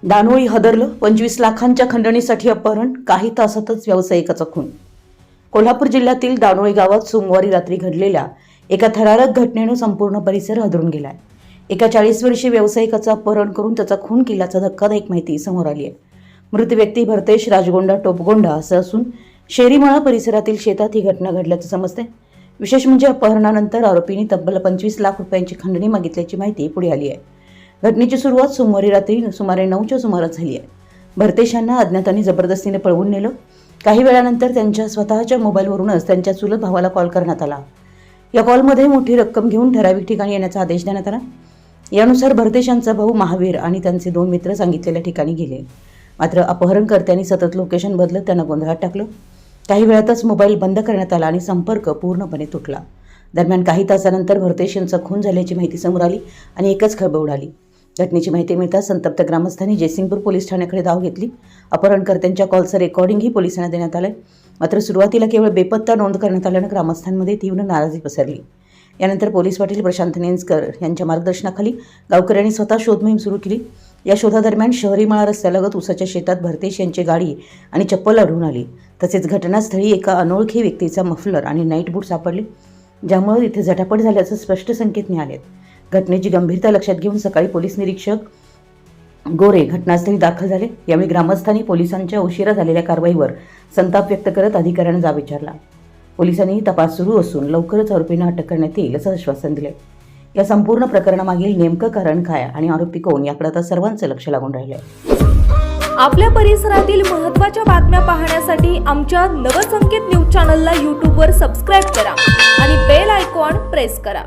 दानोळी हादरलं, 25 लाखांच्या खंडणीसाठी अपहरण, काही तासातच व्यावसायिकाचा खून. कोल्हापूर जिल्ह्यातील दानोळी गावात सोमवारी रात्री घडलेल्या एका थरारक घटनेनं संपूर्ण परिसर हादरून गेलाय. एका 40 वर्षीय व्यावसायिकाचं अपहरण करून त्याचा खून केल्याचा धक्कादायक माहिती समोर आली आहे. मृत व्यक्ती भरतेश राजगोंडा टोपगोंडा असं असून शेरीमाळा परिसरातील शेतात ही घटना घडल्याचं समजते. विशेष म्हणजे अपहरणानंतर आरोपींनी तब्बल 25 लाख रुपयांची खंडणी मागितल्याची माहिती पुढे आली आहे. घटनेची सुरुवात सोमवारी रात्री सुमारे 9च्या सुमारास झाली आहे. भरतेशांना अज्ञातांनी जबरदस्तीने पळवून नेलं. काही वेळानंतर त्यांच्या स्वतःच्या मोबाईलवरूनच त्यांच्या चुलत भावाला कॉल करण्यात आला. या कॉलमध्ये मोठी रक्कम घेऊन ठराविक ठिकाणी येण्याचा आदेश देण्यात आला. यानुसार भरतेशांचा भाऊ महावीर आणि त्यांचे 2 मित्र सांगितलेल्या ठिकाणी गेले. मात्र अपहरणकर्त्यांनी सतत लोकेशन बदलत त्यांना गोंधळात टाकलं. काही वेळातच मोबाईल बंद करण्यात आला आणि संपर्क पूर्णपणे तुटला. दरम्यान काही तासानंतर भरतेश यांचा खून झाल्याची माहिती समोर आली आणि एकच खळबळ उडाली. घटनेची माहिती मिळताच संतप्त ग्रामस्थांनी जयसिंगपूर पोलीस ठाण्याकडे धाव घेतली. अपहरणकर्त्यांच्या कॉलचं रेकॉर्डिंगही पोलिसांना देण्यात आलंय. मात्र सुरुवातीला केवळ बेपत्ता नोंद करण्यात आल्यानं ग्रामस्थांमध्ये तीव्र नाराजी पसरली. यानंतर पोलीस पाटील प्रशांत नेंजकर यांच्या मार्गदर्शनाखाली गावकऱ्यांनी स्वतः शोध मोहीम सुरू केली. या शोधादरम्यान शहरीमाळा रस्त्यालगत उसाच्या शेतात भरतेश यांची गाडी आणि चप्पल आढळून आली. तसेच घटनास्थळी एका अनोळखी व्यक्तीचा मफलर आणि नाईट बूट सापडले, ज्यामुळे इथे झटापट झाल्याचं स्पष्ट संकेत मिळालेत. घटनेची गंभीरता लक्षात घेऊन सकाळी पोलीस निरीक्षक गोरे घटनास्थळी दाखल झाले. यावेळी ग्रामस्थांनी पोलिसांच्या उशिरा झालेल्या कारवाईवर संताप व्यक्त करत अधिकाऱ्यांना जाब विचारला. पोलिसांनी तपास सुरू असून लवकरच आरोपींना अटक करण्यात येईल असं आश्वासन दिले. या संपूर्ण प्रकरणामागील नेमकं कारण काय आणि आरोपी कोण याकडे आता सर्वांचं लक्ष लागून राहिलंय. आपल्या परिसरातील महत्त्वाच्या बातम्या पाहण्यासाठी आमच्या नवसंकेत न्यूज चॅनलला यूट्यूबवर सबस्क्राईब करा आणि बेल आयकॉन प्रेस करा.